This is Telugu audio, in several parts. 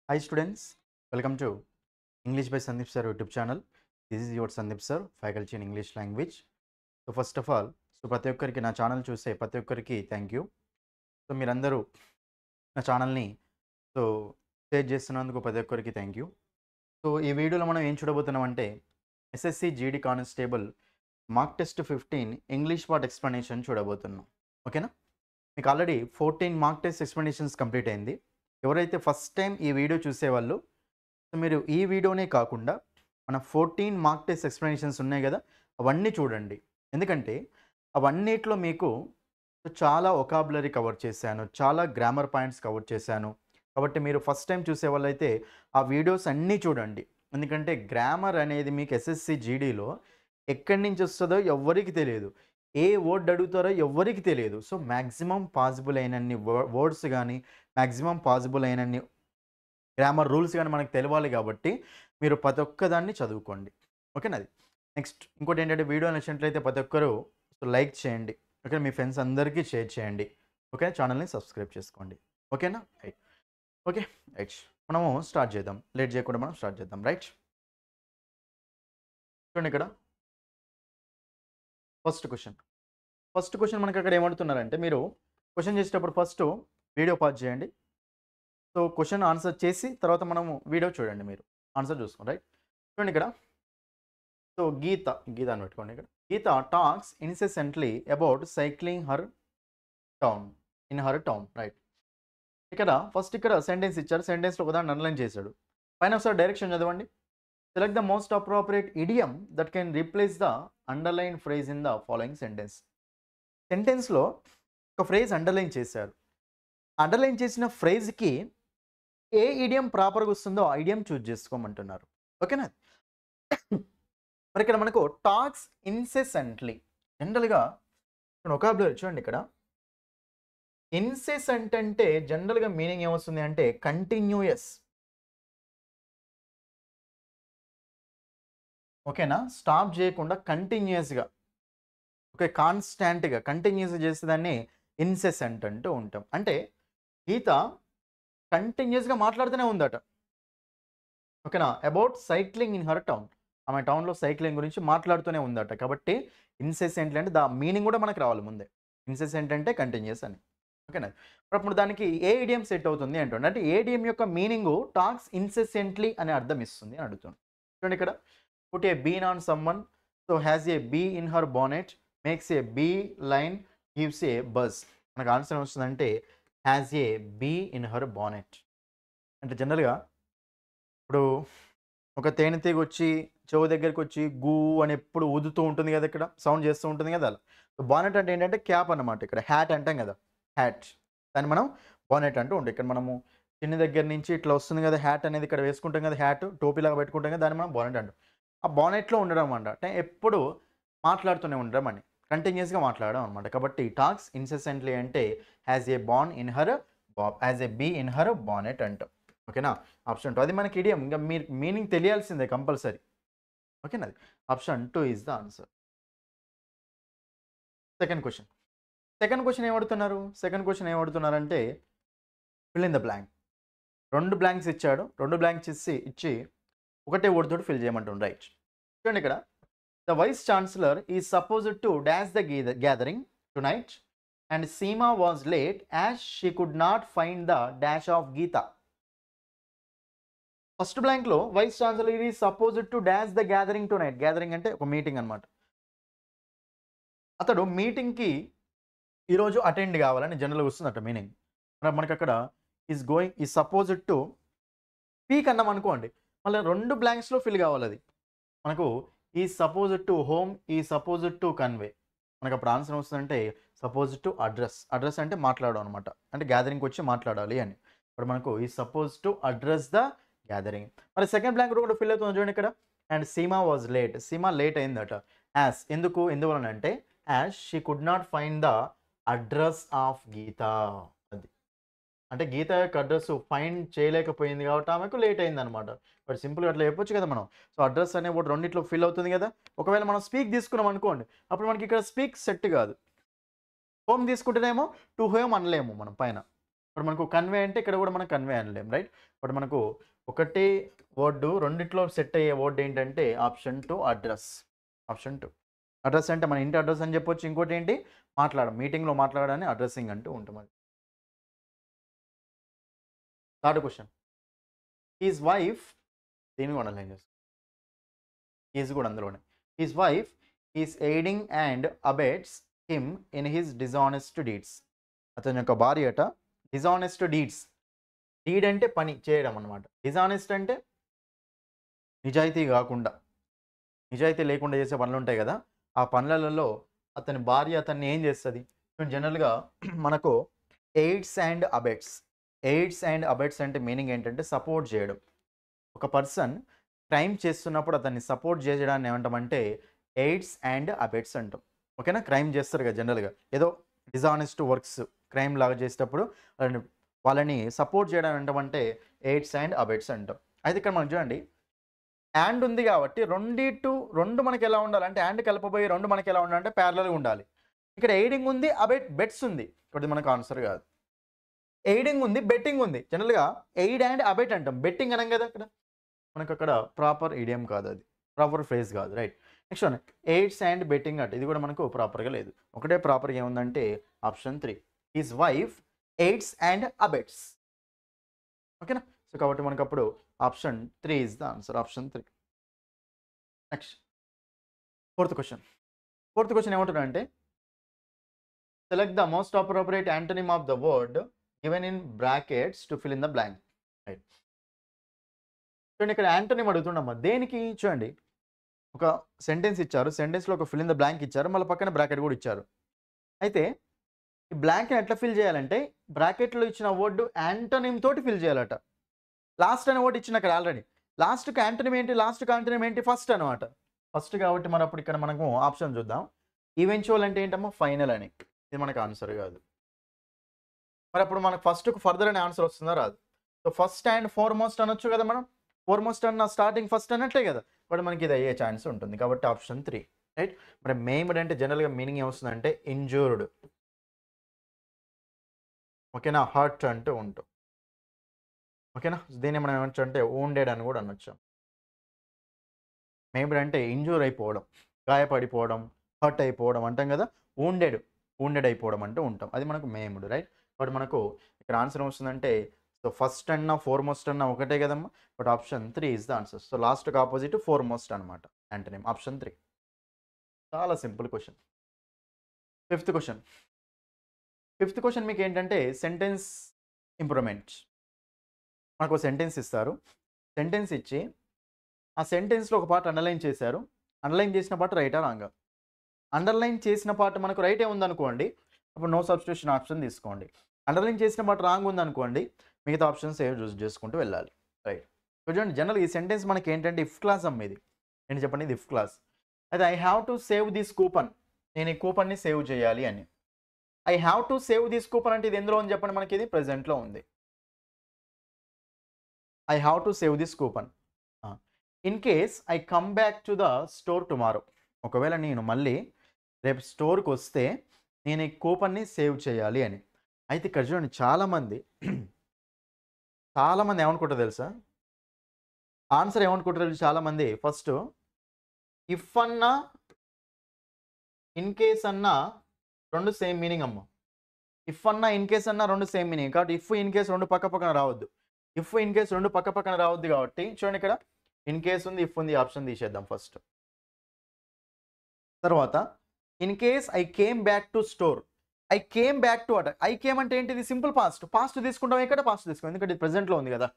Hi students, welcome to English by Sandeep Sir YouTube channel. This is your Sandeep Sir, faculty in English language. So first of all, ప్రతి ఒక్కరికి నా ఛానల్ చూసే ప్రతి ఒక్కరికి థ్యాంక్ యూ. సో మీరందరూ నా ఛానల్ని షేర్ చేస్తున్నందుకు ప్రతి ఒక్కరికి థ్యాంక్ యూ. సో ఈ వీడియోలో మనం ఏం చూడబోతున్నాం అంటే SSC GD constable mark test 15 English part explanation చూడబోతున్నాం. ఓకేనా? మీకు already 14 mark test explanations complete అయింది. ఎవరైతే ఫస్ట్ టైం ఈ వీడియో చూసేవాళ్ళు మీరు ఈ వీడియోనే కాకుండా మన 14 మార్క్ టెస్ట్ ఎక్స్ప్లెనేషన్స్ ఉన్నాయి కదా, అవన్నీ చూడండి. ఎందుకంటే అవన్నిట్లో మీకు చాలా ఒకాబులరీ కవర్ చేశాను, చాలా గ్రామర్ పాయింట్స్ కవర్ చేశాను. కాబట్టి మీరు ఫస్ట్ టైం చూసే వాళ్ళైతే ఆ వీడియోస్ అన్నీ చూడండి. ఎందుకంటే గ్రామర్ అనేది మీకు ఎస్ఎస్సి జీడీలో ఎక్కడి నుంచి వస్తుందో ఎవ్వరికి తెలియదు, ఏ వర్డ్ అడుగుతారో ఎవ్వరికి తెలియదు. సో మ్యాక్సిమం పాసిబుల్ అయినన్ని వర్డ్స్ కానీ మ్యాక్సిమం పాసిబుల్ అయినన్ని గ్రామర్ రూల్స్ కానీ మనకు తెలియాలి. కాబట్టి మీరు ప్రతి ఒక్కదాన్ని చదువుకోండి. ఓకేనా? అది నెక్స్ట్ ఇంకోటి ఏంటంటే వీడియో నచ్చినట్లయితే ప్రతి ఒక్కరు లైక్ చేయండి. ఓకే, మీ ఫ్రెండ్స్ అందరికీ షేర్ చేయండి. ఓకే, ఛానల్ని సబ్స్క్రైబ్ చేసుకోండి. ఓకేనా? రైట్. ఓకే రైట్, మనము స్టార్ట్ చేద్దాం. లేట్ చేయకుండా మనం స్టార్ట్ చేద్దాం. రైట్, చూడండి ఇక్కడ ఫస్ట్ క్వశ్చన్ మనకి అక్కడ ఏమడుతున్నారంటే, మీరు క్వశ్చన్ చేసేటప్పుడు ఫస్ట్ వీడియో పాజ్ చేయండి. సో క్వశ్చన్ ఆన్సర్ చేసి తర్వాత మనము వీడియో చూడండి, మీరు ఆన్సర్ చూసుకోండి. రైట్, చూడండి ఇక్కడ. సో గీత అని పెట్టుకోండి. ఇక్కడ Geeta talks incessantly about cycling in her town. Right, ఇక్కడ ఫస్ట్ ఇక్కడ సెంటెన్స్ ఇచ్చారు, సెంటెన్స్లో ఒకదాన్ని అండర్లైన్ చేశాడు. పైన ఒకసారి డైరెక్షన్ చదవండి. Select the most appropriate idiom that can replace the underline phrase in the following sentence. సెంటెన్స్లో ఒక ఫ్రేజ్ అండర్లైన్ చేశారు. అండర్లైన్ చేసిన ఫ్రేజ్కి ఏ ఇడియం ప్రాపర్గా వస్తుందో ఆ ఇడియం చూజ్ చేసుకోమంటున్నారు. ఓకేనా? మరి ఇక్కడ మనకు టాక్స్ ఇన్సెసెంట్లీ, జనరల్గా వొకాబులరీ చూడండి. ఇక్కడ ఇన్సెసెంట్ అంటే జనరల్గా మీనింగ్ ఏమొస్తుంది అంటే కంటిన్యూయస్. ఓకేనా? స్టాప్ చేయకుండా కంటిన్యూస్గా, ఓకే, కాన్స్టాంట్గా కంటిన్యూస్ చేసేదాన్ని ఇన్సెసెంట్ అంటూ ఉంటాం. అంటే గీత కంటిన్యూస్గా మాట్లాడుతూనే ఉందట. ఓకేనా? About cycling in her town, ఆమె టౌన్లో సైక్లింగ్ గురించి మాట్లాడుతూనే ఉందట. కాబట్టి ఇన్సెసెంట్లీ అంటే దా మీనింగ్ కూడా మనకు రావాలి ముందే. ఇన్సెసెంట్ అంటే కంటిన్యూస్ అని. ఓకేనా? అప్పుడు దానికి ఏ ఇడియం సెట్ అవుతుంది అంటుండే, అంటే ఏ ఇడియం యొక్క మీనింగ్ టాక్స్ ఇన్సెసెంట్లీ అని అర్థం ఇస్తుంది అని అడుగుతుంది. చూడండి ఇక్కడ, put a bean on summon, so has a bee in her bonnet, makes a beeline, gives a buzz. మనకు ఆన్సర్ వస్తుందంటే has a bee in her bonnet. అంటే జనరల్గా ఇప్పుడు ఒక తేనెటీగ వచ్చి చెవు దగ్గరికి వచ్చి గూ అని ఎప్పుడు ఊదుతూ ఉంటుంది కదా, ఇక్కడ సౌండ్ చేస్తూ ఉంటుంది కదా. అలా బానెట్ అంటే ఏంటంటే క్యాప్ అన్నమాట. ఇక్కడ హ్యాట్ అంటాం కదా, హ్యాట్, దాన్ని మనం బానెట్ అంటూ ఉంటాం. ఇక్కడ మనము చిన్న దగ్గర నుంచి ఇట్లా వస్తుంది కదా హ్యాట్ అనేది, ఇక్కడ వేసుకుంటాం కదా హ్యాట్, టోపీలాగా పెట్టుకుంటాం కదా, దాన్ని మనం బానెట్ అంటాం. ఆ బానెట్లో ఉండడం అంటే ఎప్పుడు మాట్లాడుతూనే ఉండడం అని, కంటిన్యూస్గా మాట్లాడడం అనమాట. కాబట్టి టాక్స్ ఇన్సెసెంట్లీ అంటే has a bee in her bonnet అంటాం. ఓకేనా? ఆప్షన్ 2 అది మనకి ఇడియం. ఇంకా మీరు మీనింగ్ తెలియాల్సిందే కంపల్సరీ. ఓకేనా? అది option 2 is the answer. Second question ఏమడుతున్నారంటే fill in the blank. 2 blanks ఇచ్చాడు, 2 బ్లాంక్స్ ఇచ్చి ఒకటే వర్డ్ తోటి ఫిల్ చేయమంటుంది. రైట్, చూడండి ఇక్కడ, the vice chancellor is supposed to dash the gathering tonight and Seema was late as she could not find the dash of Geeta. First బ్లాంక్లో vice chancellor is supposed to dash the gathering tonight. Gathering అంటే ఒక మీటింగ్ అనమాట. అతడు మీటింగ్కి ఈరోజు అటెండ్ కావాలని జనరల్గా వస్తుందట మీనింగ్. మనకి అక్కడ ఈజ్ సపోజ్డ్ టు స్పీక్ అన్నాం అనుకోండి, మళ్ళీ 2 బ్లాంక్స్లో ఫిల్ కావాలి. అది మనకు ఈ సపోజ్డ్ టు హోమ్, ఈ సపోజ్డ్ టు కన్వే. మనకు అప్పుడు ఆన్సర్ వస్తుందంటే సపోజ్డ్ టు అడ్రస్ అంటే మాట్లాడడం అనమాట, అంటే గ్యాదరింగ్కి వచ్చి మాట్లాడాలి అని. ఇప్పుడు మనకు ఈ suppose to address the gathering. మరి సెకండ్ బ్లాంక్ కూడా ఫిల్ అవుతుంది చూడండి ఇక్కడ. And Seema was late, Seema late అయిందట. ఎందువలన అంటే as she could not find the address of Geeta. అది అంటే గీత యొక్క అడ్రస్ ఫైండ్ చేయలేకపోయింది కాబట్టి ఆమెకు లేట్ అయింది అనమాట. బట్ సింపుల్గా అట్లా చెప్పొచ్చు కదా మనం. సో అడ్రస్ అనే ఒకటి రెండిట్లో ఫిల్ అవుతుంది కదా. ఒకవేళ మనం స్పీక్ తీసుకున్నాం అనుకోండి, అప్పుడు మనకి ఇక్కడ స్పీక్ సెట్ కాదు. హోమ్ తీసుకుంటేనేమో టు హోమ్ అనలేము మనం పైన. ఇప్పుడు మనకు కన్వే అంటే ఇక్కడ కూడా మనం కన్వే అనలేం, రైట్? ఇప్పుడు మనకు ఒకటే వర్డ్ రెండిట్లో సెట్ అయ్యే వర్డ్ ఏంటంటే ఆప్షన్ 2 అడ్రస్. ఆప్షన్ 2 అడ్రస్ అంటే మన ఇంటి అడ్రస్ అని చెప్పొచ్చు. ఇంకోటి ఏంటి మీటింగ్లో మాట్లాడని అడ్రస్సింగ్ అంటూ ఉంటాం. అది థర్డ్ క్వశ్చన్, హిజ్ వైఫ్, దీన్ని కూడా అండర్లైన్ చేస్తాం. ఈజ్ కూడా అందులోనే. His wife is aiding and abets him in his dishonest deeds. అతని యొక్క భార్య అట డిజానెస్ట్ డీడ్స్. డీడ్ అంటే పని చేయడం అనమాట. డిజానెస్ట్ అంటే నిజాయితీ కాకుండా, నిజాయితీ లేకుండా చేసే పనులు ఉంటాయి కదా, ఆ పనులలో అతని భార్య అతన్ని ఏం చేస్తుంది? జనరల్గా మనకు ఎయిడ్స్ అండ్ అబెట్స్. ఎయిడ్స్ అండ్ అబెట్స్ అంటే మీనింగ్ ఏంటంటే సపోర్ట్ చేయడం. ఒక పర్సన్ క్రైమ్ చేస్తున్నప్పుడు అతన్ని సపోర్ట్ చేయడాన్ని ఏమంటామంటే ఎయిడ్స్ అండ్ అబెట్స్ అంటాం. ఓకేనా? క్రైమ్ చేస్తారు కదా జనరల్గా, ఏదో డిజానెస్ట్ వర్క్స్ క్రైమ్ లాగా చేసేటప్పుడు వాళ్ళని సపోర్ట్ చేయడం అంటామంటే ఎయిడ్స్ అండ్ అబెట్స్ అంటాం. అయితే ఇక్కడ మనం చూడండి, అండ్ ఉంది కాబట్టి రెండు మనకి ఎలా ఉండాలంటే అండ్ కలపబోయే రెండు మనకి ఎలా ఉండాలంటే ప్యారలల్గా ఉండాలి. ఇక్కడ ఎయిడింగ్ ఉంది, బెట్స్ ఉంది. ఇక్కడ మనకు ఆన్సర్ కాదు. ఎయిడింగ్ ఉంది, బెట్టింగ్ ఉంది. జనరల్గా ఎయిడ్ అండ్ అబెట్ అంటాం, బెట్టింగ్ అనం కదా. అక్కడ మనకు అక్కడ ప్రాపర్ ఈడియం కాదు, అది ప్రాపర్ ఫ్రేజ్ కాదు, right? Next one aids and betting అంటే ఇది కూడా మనకు ప్రాపర్గా లేదు. ఒకటే ప్రాపర్గా ఏముందంటే option 3 his wife aids and abets. ఓకేనా? సో కాబట్టి మనకు అప్పుడు option 3 is the answer. Option 3. Next fourth question ఏమంటున్నా అంటే select the most appropriate antonym of the word given in brackets to fill in the blank. Right? చూడండి, ఇక్కడ యాంటోనిమ్ అడుగుతున్నామా దేనికి? చూడండి, ఒక సెంటెన్స్ ఇచ్చారు, సెంటెన్స్లో ఒక ఫిల్ ఇన్ ద బ్లాంక్ ఇచ్చారు, మళ్ళీ పక్కన బ్రాకెట్ కూడా ఇచ్చారు. అయితే ఈ బ్లాంక్ని ఎట్లా ఫిల్ చేయాలంటే బ్రాకెట్లో ఇచ్చిన వర్డ్ యాంటోనిమ్ తోటి ఫిల్ చేయాలట. లాస్ట్ అనే వర్డ్ ఇచ్చిన అక్కడ ఆల్రెడీ. లాస్ట్కి యాంటోనిమ్ ఏంటి? యాంటోనిమ్ ఏంటి? ఫస్ట్ అనమాట. ఫస్ట్ కాబట్టి మరి అప్పుడు ఇక్కడ మనకు ఆప్షన్ చూద్దాం. ఈవెన్చువల్ అంటే ఏంటమ్మా? ఫైనల్ అని. ఇది మనకు ఆన్సర్ కాదు. మరి అప్పుడు మనకు ఫస్ట్కు ఫర్దర్ అనే ఆన్సర్ వస్తుందా? రాదు. సో ఫస్ట్ అండ్ ఫార్మోస్ట్ అనొచ్చు కదా మనం. ఫార్మోస్ట్ అన్న స్టార్టింగ్ ఫస్ట్ అన్నట్లే కదా. బట్ మనకి ఇది అయ్యే ఛాన్స్ ఉంటుంది కాబట్టి ఆప్షన్ 3, రైట్? మరి మేమ్డ్ అంటే జనరల్గా మీనింగ్ ఏమొస్తుందంటే ఇంజూర్డ్. ఓకేనా? హర్ట్ అంటూ ఉంటాం. ఓకేనా? దీన్ని మనం ఏమొచ్చు అంటే wounded అని కూడా అనొచ్చు. మేమ్డ్ అంటే ఇంజూర్ అయిపోవడం, గాయపడిపోవడం, హర్ట్ అయిపోవడం అంటాం కదా. wounded అయిపోవడం అంటూ ఉంటాం. అది మనకు మేమ్డ్, రైట్? బట్ మనకు ఇక్కడ ఆన్సర్ ఏమొస్తుందంటే సో ఫస్ట్ అన్న ఫార్మోస్ట్ అన్న ఒకటే కదమ్మా. But option 3 is the answer. So లాస్ట్కి ఆపోజిట్ ఫార్మోస్ట్ అనమాట యాంటోనిమ్. ఆప్షన్ 3. చాలా సింపుల్ క్వశ్చన్. ఫిఫ్త్ క్వశ్చన్ మీకు ఏంటంటే సెంటెన్స్ ఇంప్రూవ్మెంట్. మనకు సెంటెన్స్ ఇస్తారు, సెంటెన్స్ ఇచ్చి ఆ సెంటెన్స్లో ఒక పార్ట్ అండర్లైన్ చేశారు. అండర్లైన్ చేసిన పార్ట్ రైటా రాంగా? అండర్లైన్ చేసిన పార్ట్ మనకు రైటే ఉందనుకోండి, అప్పుడు నో సబ్స్టిట్యూషన్ ఆప్షన్ తీసుకోండి. అండర్లైన్ చేసిన పార్ట్ రాంగ్ ఉందనుకోండి, మిగతా ఆప్షన్స్ ఏవి చూస్ చేసుకుంటూ వెళ్ళాలి, రైట్? చూడండి, జనరల్ ఈ సెంటెన్స్ మనకి ఏంటంటే ఇఫ్ క్లాస్ అమ్మ. ఇది ఏంటి చెప్పండి? ఇది ఇఫ్ క్లాస్. అయితే I have to save this coupon, నేను ఈ కూపన్ని సేవ్ చేయాలి అని. I have to save this coupon అంటే ఇది ఎందులో ఉంది చెప్పండి? మనకి ఇది ప్రెజెంట్లో ఉంది. I have to save this coupon. In case I come back to the store tomorrow, ఒకవేళ నేను మళ్ళీ రేపు స్టోర్కి వస్తే నేను ఈ కూపన్ని సేవ్ చేయాలి అని. అయితే ఇక్కడ చూడండి, చాలామంది ఏమనుకుంటారు తెలుసా? ఆన్సర్ ఏమనుకుంటారు చాలామంది? ఫస్ట్ ఇఫ్ అన్నా ఇన్ కేస్ అన్నా రెండు సేమ్ మీనింగ్ అమ్మ. ఇఫ్ అన్నా ఇన్ కేస్ అన్నా రెండు సేమ్ మీనింగ్ కాబట్టి ఇఫ్ ఇన్ కేస్ రెండు పక్క పక్కన రావద్దు. ఇఫ్ ఇన్ కేస్ రెండు పక్క పక్కన రావద్దు కాబట్టి చూడండి, ఇక్కడ ఇన్ కేస్ ఉంది, ఇఫ్ ఉంది, ఆప్షన్ తీసేద్దాం ఫస్ట్. తర్వాత in case I came back to store, I came back to అట. ఐ కేమ్ అంటే ఏంటిది? సింపుల్ పాస్ట్ తీసుకుంటాం. ఇక్కడ పాస్ట్ తీసుకుంటాం ఎందుకంటే ప్రెజెంట్లో ఉంది కదా.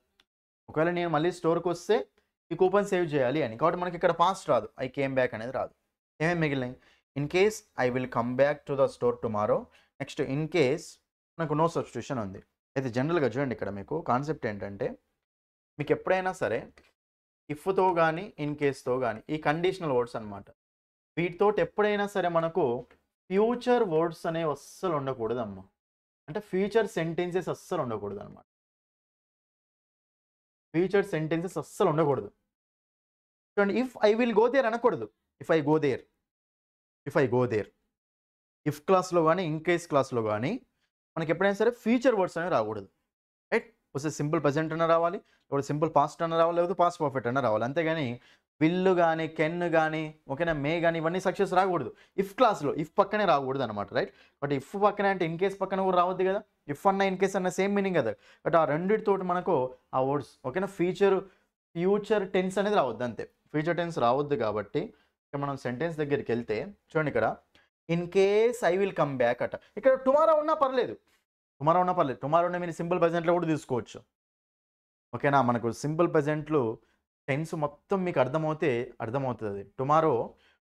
ఒకవేళ నేను మళ్ళీ స్టోర్కి వస్తే ఈ కూపన్ సేవ్ చేయాలి అని, కాబట్టి మనకి ఇక్కడ పాస్ట్ రాదు, ఐ కేమ్ బ్యాక్ అనేది రాదు. ఏమేమి మిగిలినాయి? In case I will come back to the store tomorrow. Next in case నాకు నో సబ్స్టిట్యూషన్ ఉంది. అయితే జనరల్గా చూడండి, ఇక్కడ మీకు కాన్సెప్ట్ ఏంటంటే మీకు ఎప్పుడైనా సరే ఇఫ్తో కానీ ఇన్ కేస్తో కానీ ఈ కండిషనల్ వర్డ్స్ అనమాట, వీటితో ఎప్పుడైనా సరే మనకు ఫ్యూచర్ వర్డ్స్ అనేవి అస్సలు ఉండకూడదు అమ్మ. అంటే ఫ్యూచర్ సెంటెన్సెస్ అస్సలు ఉండకూడదు అనమాట. ఫ్యూచర్ సెంటెన్సెస్ అస్సలు ఉండకూడదు. చూడండి, if I will go there అనకూడదు, if I go there. If క్లాస్లో కానీ ఇన్ కేస్ క్లాస్లో కానీ మనకి ఎప్పుడైనా సరే ఫ్యూచర్ వర్డ్స్ అనేవి రాకూడదు, రైట్? వస్తే సింపుల్ ప్రెజెంట్ అన్న రావాలి, లేకపోతే సింపుల్ పాస్ట్ అన్న రావాలి, లేకపోతే పాస్ట్ పర్ఫెక్ట్ అన్న రావాలి. అంతేగాని విల్లు కానీ కెన్ కానీ ఓకేనా మే కానీ ఇవన్నీ సక్సెస్ రాకూడదు. ఇఫ్ క్లాస్లో ఇఫ్ పక్కనే రాకూడదు అనమాట, రైట్? బట్ ఇఫ్ పక్కనే అంటే ఇన్ కేస్ పక్కన కూడా రావద్దు కదా. ఇఫ్ అన్న ఇన్ కేస్ అన్న సేమ్ మీనింగ్ కదా. బట్ ఆ రెండింటితోటి మనకు ఆ వర్డ్స్ ఓకేనా ఫ్యూచర్ టెన్స్ అనేది రావద్దు, అంతే. ఫ్యూచర్ టెన్స్ రావద్దు కాబట్టి ఇక్కడ మనం సెంటెన్స్ దగ్గరికి వెళ్తే చూడండి, ఇక్కడ in case I will come back అట. ఇక్కడ టుమారో ఉన్నా పర్లేదు, టుమారోనే మీరు సింపుల్ ప్రెజెంట్లో కూడా తీసుకోవచ్చు, ఓకేనా? మనకు సింపుల్ ప్రెజెంట్లు టెన్స్ మొత్తం మీకు అర్థమవుతుంది అది.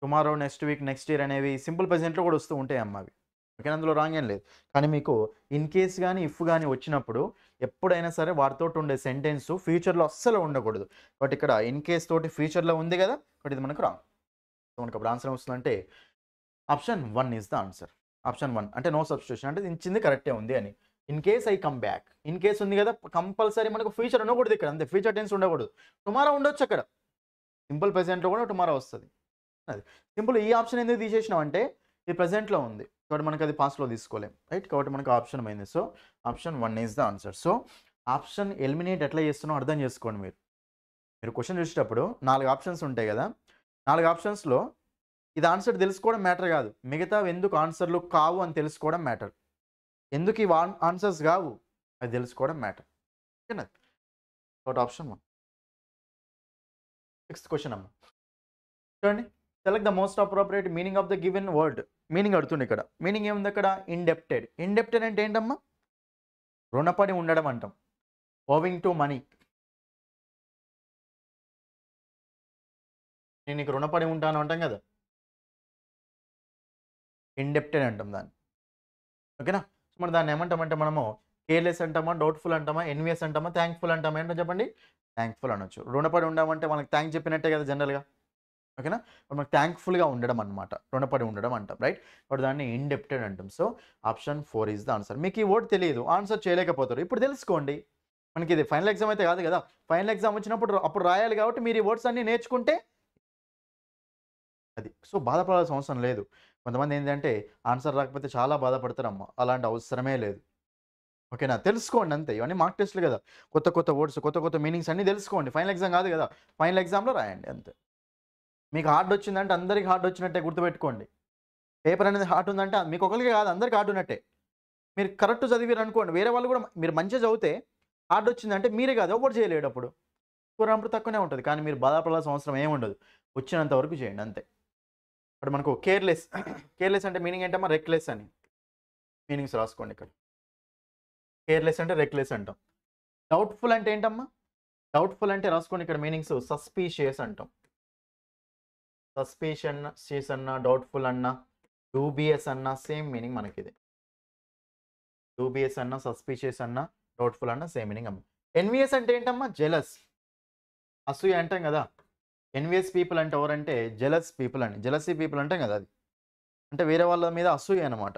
Tomorrow next week next year అనేవి సింపుల్ ప్రెజెంట్లో కూడా వస్తూ ఉంటాయి అమ్మ అవి, ఓకేనా? అందులో రాంగ్ ఏం లేదు. కానీ మీకు ఇన్ కేస్ కానీ ఇఫ్ కానీ వచ్చినప్పుడు ఎప్పుడైనా సరే వాటితో ఉండే సెంటెన్స్ ఫ్యూచర్లో అస్సలు ఉండకూడదు. బట్ ఇక్కడ ఇన్ కేస్ తోటి ఫ్యూచర్లో ఉంది కదా, బట్ ఇది మనకు రాంగ్. సో మనకు అప్పుడు ఆన్సర్ వస్తుందంటే option 1 is the answer. Option 1 అంటే నో సబ్స్టిట్యూషన్, అంటే ఇచ్చింది కరెక్టే ఉంది అని. In case I come back, in case ఉంది కదా, కంపల్సరీ మనకు ఫ్యూచర్ ఉండకూడదు ఇక్కడ, అంతే. ఫ్యూచర్ టెన్స్ ఉండకూడదు. టుమారో ఉండొచ్చు అక్కడ, సింపుల్ ప్రెజెంట్లో కూడా టుమారో వస్తుంది. అది సింపుల్. ఈ ఆప్షన్ ఎందుకు తీసేసినాం అంటే ఇది ప్రెజెంట్లో ఉంది కాబట్టి మనకు అది పాస్ట్లో తీసుకోలేం, రైట్? కాబట్టి మనకు ఆప్షన్ అయింది. So option 1 is the answer. So option eliminate ఎట్లా చేస్తున్నామో అర్థం చేసుకోండి. మీరు క్వశ్చన్ చూసేటప్పుడు 4 ఆప్షన్స్ ఉంటాయి కదా, 4 ఆప్షన్స్లో ఇది ఆన్సర్ తెలుసుకోవడం మ్యాటర్ కాదు, మిగతా ఎందుకు ఆన్సర్లు కావు అని తెలుసుకోవడం మ్యాటర్. ఎందుకు ఈ ఆన్సర్స్ కావు అది తెలుసుకోవడం మ్యాటర్, ఓకేనా? కాబట్టి ఆప్షన్ 1. 6th క్వశ్చన్ అమ్మ చూడండి. Select the most appropriate meaning of the given word. Meaning అడుతుంది ఇక్కడ. మీనింగ్ ఏముంది అక్కడ? ఇండెప్టెడ్. ఇండెప్టెడ్ అంటే ఏంటమ్మా? రుణపడి ఉండడం అంటాం. ఓవింగ్ టు మనీ, నేను నీకు రుణపడి ఉంటాను అంటాం కదా, ఇండెప్టెడ్ అంటాం దాన్ని, ఓకేనా? మరి దాన్ని ఏమంటామంటే మనము కేర్లెస్ అంటామా, డౌట్ఫుల్ అంటామా, ఎన్వియస్ అంటామా, థ్యాంక్ఫుల్ అంటామా? ఏంటో చెప్పండి. థ్యాంక్ఫుల్ అనొచ్చు. రుణపడి ఉండమంటే మనకు థ్యాంక్ చెప్పినట్టే కదా జనరల్గా, ఓకేనా? మనకు థ్యాంక్ఫుల్గా ఉండడం అనమాట, రుణపడి ఉండడం అంటాం, రైట్? బట్ దాన్ని ఇండెప్టెడ్ అంటాం. So option 4 is the answer. మీకు ఈ వర్డ్ తెలియదు, ఆన్సర్ చేయలేకపోతారు, ఇప్పుడు తెలుసుకోండి. మనకి ఇది ఫైనల్ ఎగ్జామ్ అయితే కాదు కదా, ఫైనల్ ఎగ్జామ్ వచ్చినప్పుడు అప్పుడు రాయాలి కాబట్టి మీరు ఈ వర్డ్స్ అన్ని నేర్చుకుంటే అది. సో బాధపడాల్సిన అవసరం లేదు. కొంతమంది ఏంటంటే ఆన్సర్ రాకపోతే చాలా బాధపడతారమ్మ, అలాంటి అవసరమే లేదు, ఓకేనా? తెలుసుకోండి అంతే. ఇవన్నీ మార్క్ టెస్ట్లు కదా, కొత్త వర్డ్స్, కొత్త మీనింగ్స్ అన్నీ తెలుసుకోండి. ఫైనల్ ఎగ్జామ్ కాదు కదా, ఫైనల్ ఎగ్జామ్లో రాయండి అంతే. మీకు హార్డ్ వచ్చిందంటే అందరికి హార్డ్ వచ్చినట్టే గుర్తుపెట్టుకోండి. పేపర్ అనేది హార్డ్ ఉందంటే మీకు ఒకరికి కాదు, అందరికి హార్డ్ ఉన్నట్టే. మీరు కరెక్ట్ చదివారు అనుకోండి, వేరే వాళ్ళు కూడా మీరు మంచిగా చదివితే హార్డ్ వచ్చిందంటే మీరే కాదు ఎవరు చేయలేడు, అప్పుడు స్కోర్ అప్పుడు తక్కువనే ఉంటుంది. కానీ మీరు బాధపడాల్సిన అవసరం ఏముండదు, వచ్చినంత వరకు చేయండి అంతే. ఇప్పుడు మనకు కేర్లెస్ అంటే మీనింగ్ ఏంటమ్మా? రెక్లెస్ అని. మీనింగ్స్ రాసుకోండి ఇక్కడ. కేర్లెస్ అంటే రెక్లెస్ అంటాం. డౌట్ఫుల్ అంటే ఏంటమ్మా? డౌట్ఫుల్ అంటే రాసుకోండి ఇక్కడ మీనింగ్స్. సస్పీషియస్ అంటాం. సస్పీషియస్ అన్న, డౌట్ఫుల్ అన్న, డూబియస్ అన్న సేమ్ మీనింగ్ మనకి ఇది. డూబియస్ అన్న, సస్పీషియస్ అన్న, డౌట్ఫుల్ అన్న సేమ్ మీనింగ్ అమ్మ. ఎన్వియస్ అంటే ఏంటమ్మా? జెలస్, అసూయ అంటాం కదా. ఎన్వియస్ పీపుల్ అంటే ఎవరంటే జెలస్ పీపుల్ అని, జెలసీ పీపుల్ అంటాం కదా, అది అంటే వేరే వాళ్ళ మీద అసూయ అనమాట,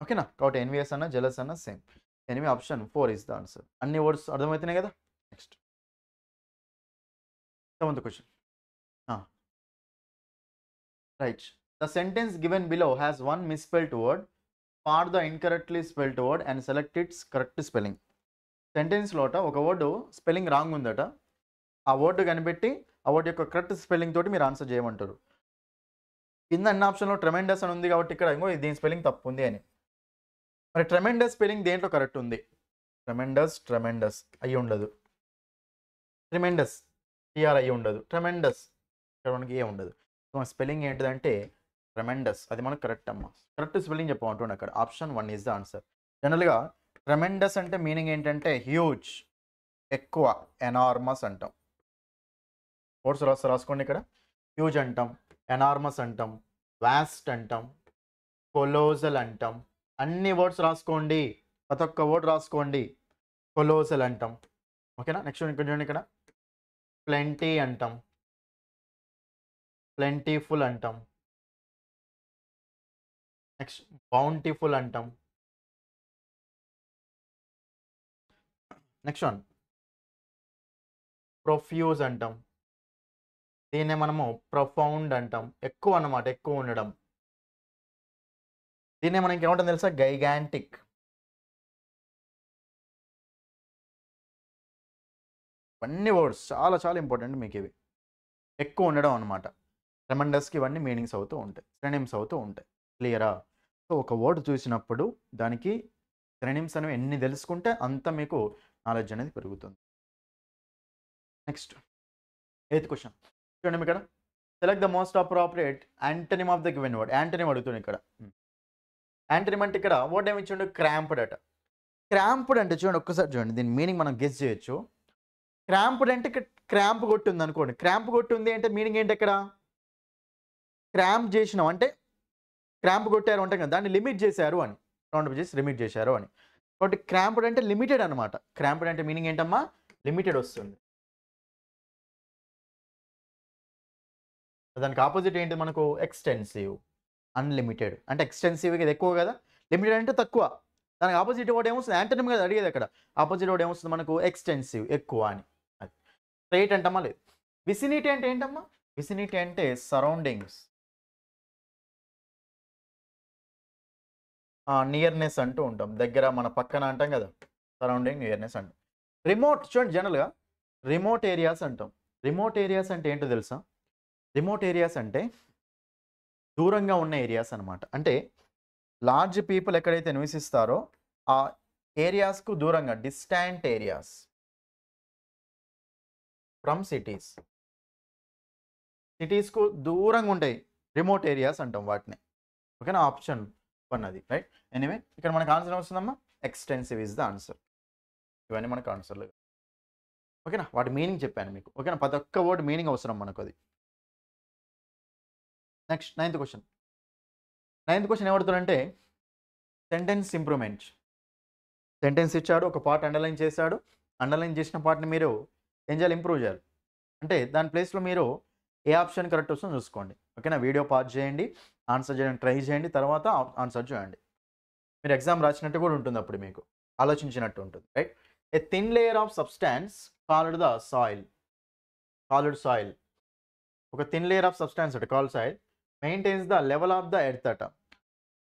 ఓకేనా? కాబట్టి ఎన్వియస్ అన్న, జెలస్ అన్న same. Anyway option 4 is the answer. అన్ని వర్డ్స్ అర్థమవుతున్నాయి కదా. Next 7th question. Right. The sentence given below has one misspelled word. Part the incorrectly spelled word and select its correct spelling. సెంటెన్స్లోట ఒక వర్డు స్పెల్లింగ్ రాంగ్ ఉందట, ఆ వర్డ్ కనిపెట్టి ఆ వర్డ్ యొక్క కరెక్ట్ స్పెల్లింగ్ తోటి మీరు ఆన్సర్ చేయమంటారు. కింద అన్ని ఆప్షన్లో ట్రెమెండస్ అని ఉంది కాబట్టి ఇక్కడ ఇంకో దీని స్పెల్లింగ్ తప్పు ఉంది అని. మరి ట్రెమెండస్ స్పెల్లింగ్ దేంట్లో కరెక్ట్ ఉంది? ట్రెమెండస్ అయ్యి ఉండదు. ట్రెమెండస్ టీఆర్ అయ్యి ఉండదు. ట్రెమెండస్ ఇక్కడ మనకి ఏ ఉండదు. సో స్పెల్లింగ్ ఏంటిదంటే ట్రెమెండస్, అది మనకు కరెక్ట్ అమ్మా. కరెక్ట్ స్పెల్లింగ్ చెప్పమంటుండే అక్కడ. Option 1 is the answer. జనరల్గా ట్రెమెండస్ అంటే మీనింగ్ ఏంటంటే హ్యూజ్, ఎక్కువ, ఎనార్మస్ అంటాం. వర్డ్స్ రాసుకోండి ఇక్కడ. హ్యూజ్ అంటాం, ఎనార్మస్ అంటాం, వాస్ట్ అంటాం, కొలోజల్ అంటాం. అన్ని వర్డ్స్ రాసుకోండి, ప్రతి ఒక్క వర్డ్ రాసుకోండి. కొలోజల్ అంటాం, ఓకేనా? నెక్స్ట్ ఇక్కడ చూడండి, ఇక్కడ ప్లెంటీ అంటాం, ప్లెంటీఫుల్ అంటాం, నెక్స్ట్ బౌంటిఫుల్ అంటాం. నెక్స్ట్ వన్ ప్రొఫ్యూజ్ అంటాం. దీన్నే మనము ప్రొఫౌండ్ అంటాం, ఎక్కువ అన్నమాట, ఎక్కువ ఉండడం. దీన్నే మనకి ఏమంటాం తెలుసా? గైగాంటిక్. ఇవన్నీ వర్డ్స్ చాలా చాలా ఇంపార్టెంట్ మీకు ఇవి. ఎక్కువ ఉండడం అనమాట. ట్రెమెండస్‌కి ఇవన్నీ మీనింగ్స్ అవుతూ ఉంటాయి. సినోనిమ్స్ అవుతూ ఉంటాయి. క్లియరా? సో, ఒక వర్డ్ చూసినప్పుడు దానికి సినోనిమ్స్ అనేవి ఎన్ని తెలుసుకుంటే అంత మీకు నాలెడ్జ్ అనేది పెరుగుతుంది. నెక్స్ట్ 8థ్ క్వెషన్ చూడండి ఇక్కడ. Select the most appropriate antonym of the given word. Antonym అడుగుతుంది ఇక్కడ. యాంటోనిమ్ అంటే ఇక్కడ వర్డ్ ఏమి ఇచ్చిండు? క్రాంప్డ్ అట. క్రాంప్డ్ అంటే చూడండి ఒక్కసారి చూడండి. దీని మీనింగ్ మనం గెస్ చేయొచ్చు. క్రాంప్డ్ అంటే ఇక్కడ క్రాంప్ కొట్టి ఉంది అనుకోండి. క్రాంప్ కొట్టి ఉంది అంటే మీనింగ్ ఏంటి ఇక్కడ? క్రాంప్ చేసినాం అంటే క్రాంప్ కొట్టారు అంటే కదా దాన్ని లిమిట్ చేశారు అని. రౌండ్ అప్ చేసి లిమిట్ చేశారు అని. కాబట్టి క్రాంప్డ్ అంటే లిమిటెడ్ అనమాట. క్రాంప్డ్ అంటే మీనింగ్ ఏంటమ్మా? లిమిటెడ్ వస్తుంది. దానికి ఆపోజిట్ ఏంటి మనకు? Extensive, unlimited. అంటే ఎక్స్టెన్సివ్‌గా ఇది ఎక్కువ కదా, లిమిటెడ్ అంటే తక్కువ. దానికి ఆపోజిట్ వర్డ్ ఏమొస్తుంది? యాంటోనిమ్ కదా అడిగేది అక్కడ. ఆపోజిట్ వర్డ్ ఏమొస్తుంది మనకు? ఎక్స్టెన్సివ్, ఎక్కువ అని. అది స్ట్రెయిట్ అంటమ్మా? లేదు. విసినిటీ అంటే ఏంటమ్మా? విసినిటీ అంటే సరౌండింగ్స్, నియర్‌నెస్ అంటూ ఉంటాం. దగ్గర మన పక్కన అంటాం కదా, సరౌండింగ్ నియర్‌నెస్ అంటాం. రిమోట్ చూడండి జనరల్‌గా రిమోట్ ఏరియాస్ అంటాం. రిమోట్ ఏరియాస్ అంటే ఏంటో తెలుసా? రిమోట్ ఏరియాస్ అంటే దూరంగా ఉన్న ఏరియాస్ అనమాట. అంటే లార్జ్ పీపుల్ ఎక్కడైతే నివసిస్తారో ఆ ఏరియాస్‌కు దూరంగా, డిస్టాంట్ ఏరియాస్ ఫ్రమ్ సిటీస్. సిటీస్‌కు దూరంగా ఉంటాయి. రిమోట్ ఏరియాస్ అంటాం వాటిని. ఓకేనా? ఆప్షన్ 1 అది. రైట్. ఎనీవే ఇక్కడ మనకు ఆన్సర్ ఏమొస్తుందమ్మా? Extensive is the answer. ఇవన్నీ మనకు ఆన్సర్‌లు. ఓకేనా? వాటి మీనింగ్ చెప్పాను మీకు. ఓకేనా? ప్రతి ఒక్క వర్డ్ మీనింగ్ అవసరం మనకు అది. Next ninth question. Ninth question ఏమడుగుతాడంటే సెంటెన్స్ ఇంప్రూవ్‌మెంట్. సెంటెన్స్ ఇచ్చాడు. ఒక పార్ట్ అండర్‌లైన్ చేశాడు. అండర్‌లైన్ చేసిన పార్ట్‌ని మీరు ఏం చేయాలి? ఇంప్రూవ్ చేయాలి. అంటే దాని ప్లేస్‌లో మీరు ఏ ఆప్షన్ కరెక్ట్ వస్తుందో చూసుకోండి. ఓకేనా? వీడియో పాజ్ చేయండి. ఆన్సర్ చేయడానికి ట్రై చేయండి. తర్వాత ఆన్సర్ చేయండి. మీరు ఎగ్జామ్ రాసినట్టు కూడా ఉంటుంది అప్పుడు మీకు. ఆలోచించినట్టు ఉంటుంది. Right. A thin layer of substance called the soil. Called soil. ఒక థిన్ లేయర్ ఆఫ్ సబ్స్టాన్స్ అట called soil maintains the level of the earth అట.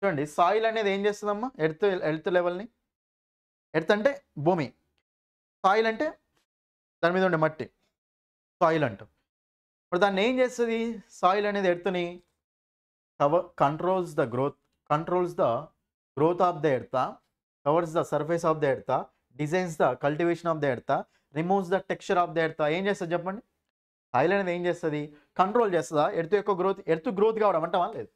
చూడండి సాయిల్ అనేది ఏం చేస్తుందమ్మా? ఎర్త్ లెవెల్‌ని. ఎర్త్ అంటే భూమి. సాయిల్ అంటే దాని మీద ఉండే మట్టి. సాయిల్ అంటాం. ఇప్పుడు దాన్ని ఏం చేస్తది? సాయిల్ అనేది ఎర్త్‌ని controls the growth of the earth, covers the surface of the earth, designs the cultivation of the earth, removes the texture of the earth. ఏం చేస్తది చెప్పండి? సాయిల్ అనేది ఏం చేస్తది? కంట్రోల్ చేస్తదా? ఎర్త్ యొక్క గ్రోత్ కావడం అంటామా? లేదు.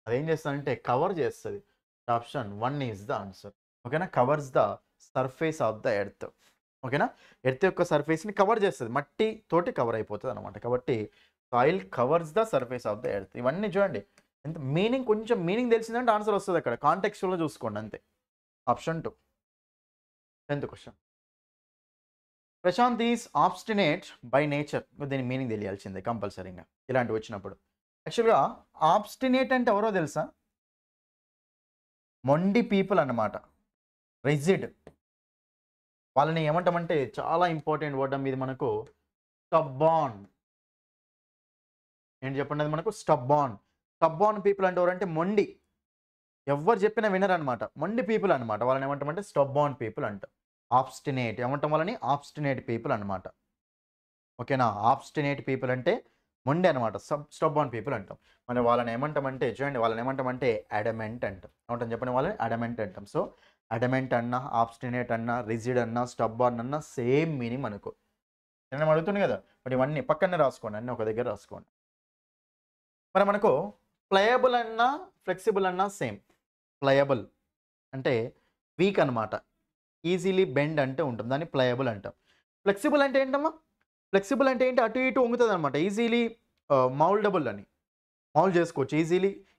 అదేం చేస్తదంటే కవర్ చేస్తది. Option 1 is the answer. ఓకేనా? Covers the surface of the earth. ఓకేనా? ఎర్త్ యొక్క సర్ఫేస్‌ని కవర్ చేస్తది. మట్టి తోటి కవర్ అయిపోతదనమాట. కాబట్టి soil covers the surface of the earth. ఇవన్నీ చూడండి. ఎంత మీనింగ్ కొంచెం మీనింగ్ తెలిసిందంటే ఆన్సర్ వస్తది అక్కడ. కాంటెక్స్చువల్‌గా చూసుకోండి అంతే. ఆప్షన్ 2. 10థ్ question. Prashant is obstinate by nature. దీని మీనింగ్ తెలియాల్సిందే కంపల్సరీగా ఇలాంటివి వచ్చినప్పుడు. యాక్చువల్‌గా ఆబ్స్టినేట్ అంటే ఎవరో తెలుసా? మొండి పీపుల్ అన్నమాట. రిజిడ్. వాళ్ళని ఏమంటామంటే చాలా ఇంపార్టెంట్ వర్డ్ అమ్మ ఇది మనకు. స్టబ్బార్న్. ఏంటి చెప్పండి అది మనకు? స్టబ్బార్న్. స్టబ్బార్న్ పీపుల్ అంటే ఎవరంటే మొండి. ఎవ్వరు చెప్పినా వినరనమాట. మొండి పీపుల్ అనమాట. వాళ్ళని ఏమంటామంటే స్టబ్బార్న్ పీపుల్ అంటాం. ఆబ్స్టినేట్ ఏమంటాం వాళ్ళని? ఆబ్స్టినేట్ పీపుల్ అనమాట. ఓకేనా? ఆబ్స్టినేట్ పీపుల్ అంటే మొండి అనమాట. స్టబ్బార్న్ పీపుల్ అంటాం. మరి వాళ్ళని ఏమంటామంటే చూడండి వాళ్ళని ఏమంటామంటే అడమెంట్ అంటాం. ఏమంటాం చెప్పండి వాళ్ళని? అడమెంట్ అంటాం. సో అడమెంట్ అన్నా, ఆబ్స్టినేట్ అన్నా, రిజిడ్ అన్నా, స్టబ్బార్న్ అన్నా సేమ్ మీనింగ్ మనకు. నేను అడుగుతుంది కదా! మరి ఇవన్నీ పక్కనే రాసుకోండి. అన్నీ ఒక దగ్గర రాసుకోండి. మరి మనకు ప్లయబుల్ అన్నా, ఫ్లెక్సిబుల్ అన్నా సేమ్. ప్లయబుల్ అంటే వీక్ అనమాట. ఈజీలీ బెండ్ అంటే ఉంటుంది. దాన్ని ప్లయబుల్ అంటాం. ఫ్లెక్సిబుల్ అంటే ఏంటమ్మా? ఫ్లెక్సిబుల్ అంటే ఏంటి? అటు ఇటు వంగుతదనమాట. ఈజీలీ మౌల్డబుల్ అని. మౌల్డ్ చేసుకోవచ్చు.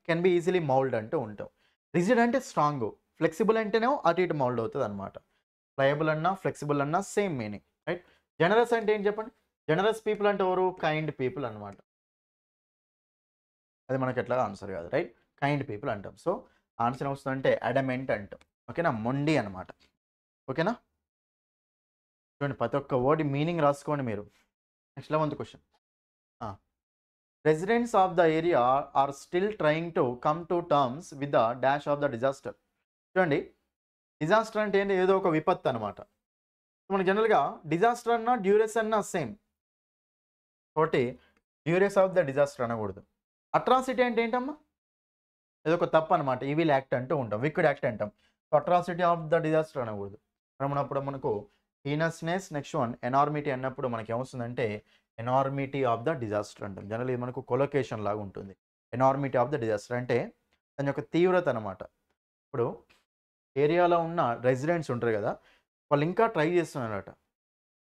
కెన్ బి ఈజీలీ మౌల్డ్ అంటూ ఉంటాం. రిజిడ్ అంటే స్ట్రాంగ్. ఫ్లెక్సిబుల్ అంటేనేమో అటు ఇటు మౌల్డ్ అవుతదనమాట. ప్లయబుల్ అన్నా, ఫ్లెక్సిబుల్ అన్నా సేమ్ మీనింగ్. రైట్. జనరస్ అంటే ఏంటి చెప్పండి? జనరస్ పీపుల్ అంటే ఎవరు? కైండ్ పీపుల్ అనమాట. అది మనకి ఎట్లా ఆన్సర్ కాదు. రైట్. కైండ్ పీపుల్ అంటాం. సో ఆన్సర్ ఏమొస్తుందంటే అడమెంట్ అంటాం. ఓకేనా? మొండి అనమాట. ఓకేనా? చూడండి ప్రతి ఒక్క వర్డ్ మీనింగ్ రాసుకోండి మీరు. Next 11th question. Residents of the area are still trying to come to terms with the dash of the disaster. చూడండి డిజాస్టర్ అంటే ఏంటి? ఏదో ఒక విపత్తు అనమాట. మనకి జనరల్గా డిజాస్టర్ అన్నా డ్యూరెస్ అన్నా సేమ్. కాబట్టి డ్యూరెస్ ఆఫ్ ద డిజాస్టర్ అనకూడదు. అట్రాసిటీ అంటే ఏంటమ్మా? ఇదొక తప్పు అనమాట. ఈవిల్ యాక్ట్ అంటూ ఉంటాం, విక్విడ్ యాక్ట్ అంటాం. So atrocity of the disaster అనకూడదు. అప్పుడు మనకు హీనస్నెస్, నెక్స్ట్ వన్ ఎనార్మిటీ అన్నప్పుడు మనకి ఏమొస్తుందంటే ఎనార్మిటీ ఆఫ్ ద డిజాస్టర్ అంటాం. జనరల్ ఇది మనకు కొలొకేషన్ లాగా ఉంటుంది. ఎనార్మిటీ ఆఫ్ ద డిజాస్టర్ అంటే దాని యొక్క తీవ్రత అనమాట. ఇప్పుడు ఏరియాలో ఉన్న రెసిడెంట్స్ ఉంటారు కదా, వాళ్ళు ఇంకా ట్రై చేస్తున్నారట.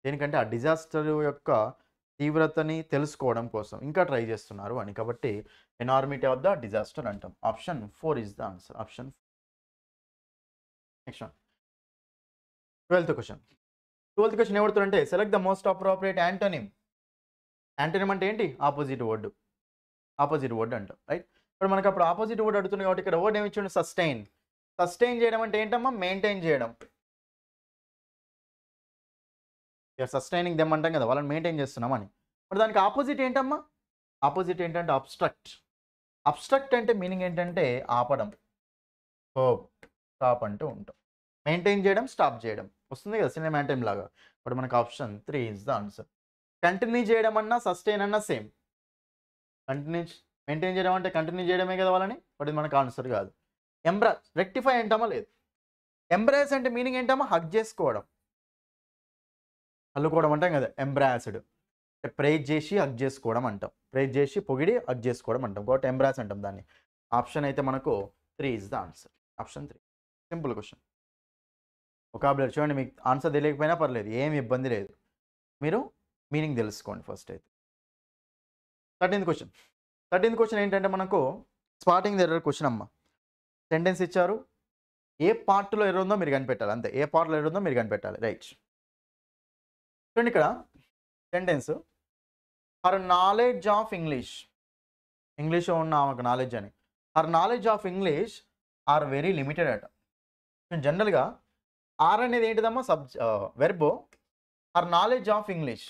దేనికంటే ఆ డిజాస్టర్ యొక్క తీవ్రతని తెలుసుకోవడం కోసం ఇంకా ట్రై చేస్తున్నారు అని. కాబట్టి ఎనార్మిటీ ఆఫ్ ద డిజాస్టర్ అంటాం. Option 4 is the answer. Option. Next one 12th question. 12th question ఏమడుతుందంటే select the most appropriate antonym. Antonym అంటే ఏంటి? Opposite word. ఆపోజిట్ వర్డ్ అంటాం, రైట్. ఇప్పుడు మనకు అప్పుడు ఆపోజిట్ వర్డ్ అడుగుతుంది కాబట్టి ఇక్కడ వర్డ్ ఏమి ఇచ్చిండు? సస్టైన్. సస్టైన్ చేయడం అంటే ఏంటమ్మా? మెయింటైన్ చేయడం. సస్టైనింగ్ దెమ్ అంటాం కదా, వాళ్ళని మెయింటైన్ చేస్తున్నామని. మరి దానికి ఆపోజిట్ ఏంటమ్మా? ఆపోజిట్ ఏంటంటే అబ్స్ట్రక్ట్. అబ్స్ట్రక్ట్ అంటే మీనింగ్ ఏంటంటే ఆపడం, స్టాప్ అంటూ ఉంటాం. మెయింటైన్ చేయడం, స్టాప్ చేయడం వస్తుంది కదా సినిమా యాంటైమ్ లాగా. ఇప్పుడు మనకు option 3 is the answer. Continue చేయడం అన్నా సస్టైన్ అన్నా సేమ్. కంటిన్యూ మెయింటైన్ చేయడం అంటే కంటిన్యూ చేయడమే కదా వాళ్ళని, బట్ ఇది మనకు ఆన్సర్ కాదు. ఎంబ్రాస్. రెక్టిఫై అంటామా? లేదు. ఎంబ్రాస్ అంటే మీనింగ్ ఏంటమ్మా? హగ్ చేసుకోవడం, అల్లుకోవడం అంటాం కదా ఎంబ్రాస్డ్. ప్రేజ్ చేసి హగ్ చేసుకోవడం అంటాం. ప్రేజ్ చేసి పొగిడి హగ్ చేసుకోవడం అంటాం కాబట్టి ఎంబ్రాస్ అంటాం దాన్ని. ఆప్షన్ అయితే మనకు 3 is the answer. Option 3. Simple question. Vocabulary చూడండి, మీకు ఆన్సర్ తెలియకపోయినా పర్లేదు, ఏమి ఇబ్బంది లేదు. మీరు మీనింగ్ తెలుసుకోండి ఫస్ట్ అయితే. 13th question. 13th క్వశ్చన్ ఏంటంటే మనకు స్పాటింగ్ ద ఎర్రర్ క్వశ్చన్ అమ్మ. సెంటెన్స్ ఇచ్చారు, ఏ పార్ట్లో ఎర్రర్ ఉందో మీరు కనిపెట్టాలి, అంతే. ఏ పార్ట్లో ఎర్రర్ ఉందో మీరు కనిపెట్టాలి, రైట్. చూడండి ఇక్కడ sentence, her knowledge of English. ఇంగ్లీష్లో ఉన్న ఆమెకు నాలెడ్జ్ అని. Her knowledge of English are very limited అట. జనరల్గా ఆర్ అనేది ఏంటిదమ్మా? Verb. Her knowledge of English